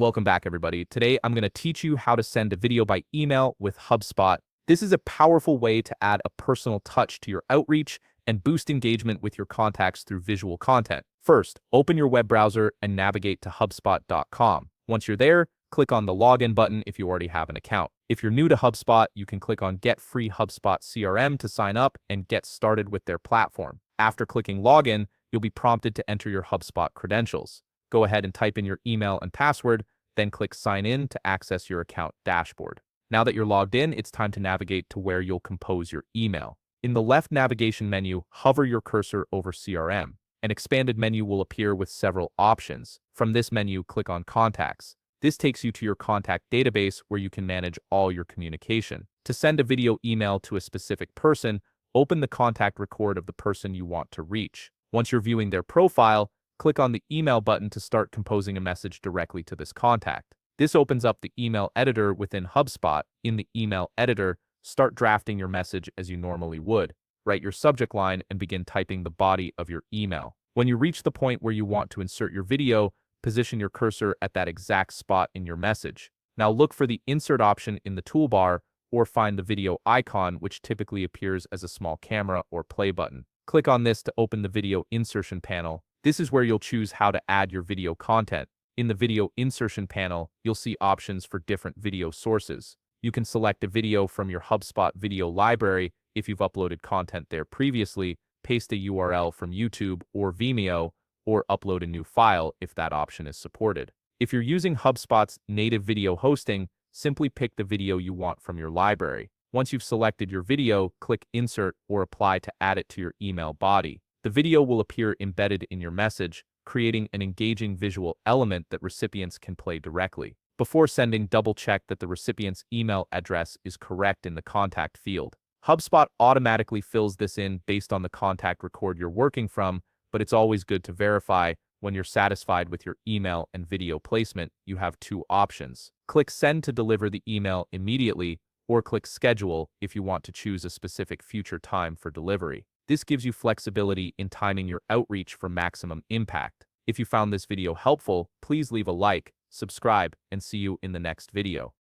Welcome back, everybody. Today, I'm going to teach you how to send a video by email with HubSpot. This is a powerful way to add a personal touch to your outreach and boost engagement with your contacts through visual content. First, open your web browser and navigate to HubSpot.com. Once you're there, click on the login button if you already have an account. If you're new to HubSpot, you can click on Get Free HubSpot CRM to sign up and get started with their platform. After clicking Login, you'll be prompted to enter your HubSpot credentials. Go ahead and type in your email and password, then click Sign In to access your account dashboard. Now that you're logged in, it's time to navigate to where you'll compose your email. In the left navigation menu, hover your cursor over CRM. An expanded menu will appear with several options. From this menu, click on Contacts. This takes you to your contact database where you can manage all your communication. To send a video email to a specific person, open the contact record of the person you want to reach. Once you're viewing their profile, click on the email button to start composing a message directly to this contact. This opens up the email editor within HubSpot. In the email editor, start drafting your message as you normally would. Write your subject line and begin typing the body of your email. When you reach the point where you want to insert your video, position your cursor at that exact spot in your message. Now look for the Insert option in the toolbar or find the video icon, which typically appears as a small camera or play button. Click on this to open the video insertion panel. This is where you'll choose how to add your video content. In the video insertion panel, you'll see options for different video sources. You can select a video from your HubSpot video library if you've uploaded content there previously, paste a URL from YouTube or Vimeo, or upload a new file if that option is supported. If you're using HubSpot's native video hosting, simply pick the video you want from your library. Once you've selected your video, click Insert or Apply to add it to your email body. The video will appear embedded in your message, creating an engaging visual element that recipients can play directly. Before sending, double-check that the recipient's email address is correct in the contact field. HubSpot automatically fills this in based on the contact record you're working from, but it's always good to verify. When you're satisfied with your email and video placement, you have two options. Click Send to deliver the email immediately, or click Schedule if you want to choose a specific future time for delivery. This gives you flexibility in timing your outreach for maximum impact. If you found this video helpful, please leave a like, subscribe, and see you in the next video.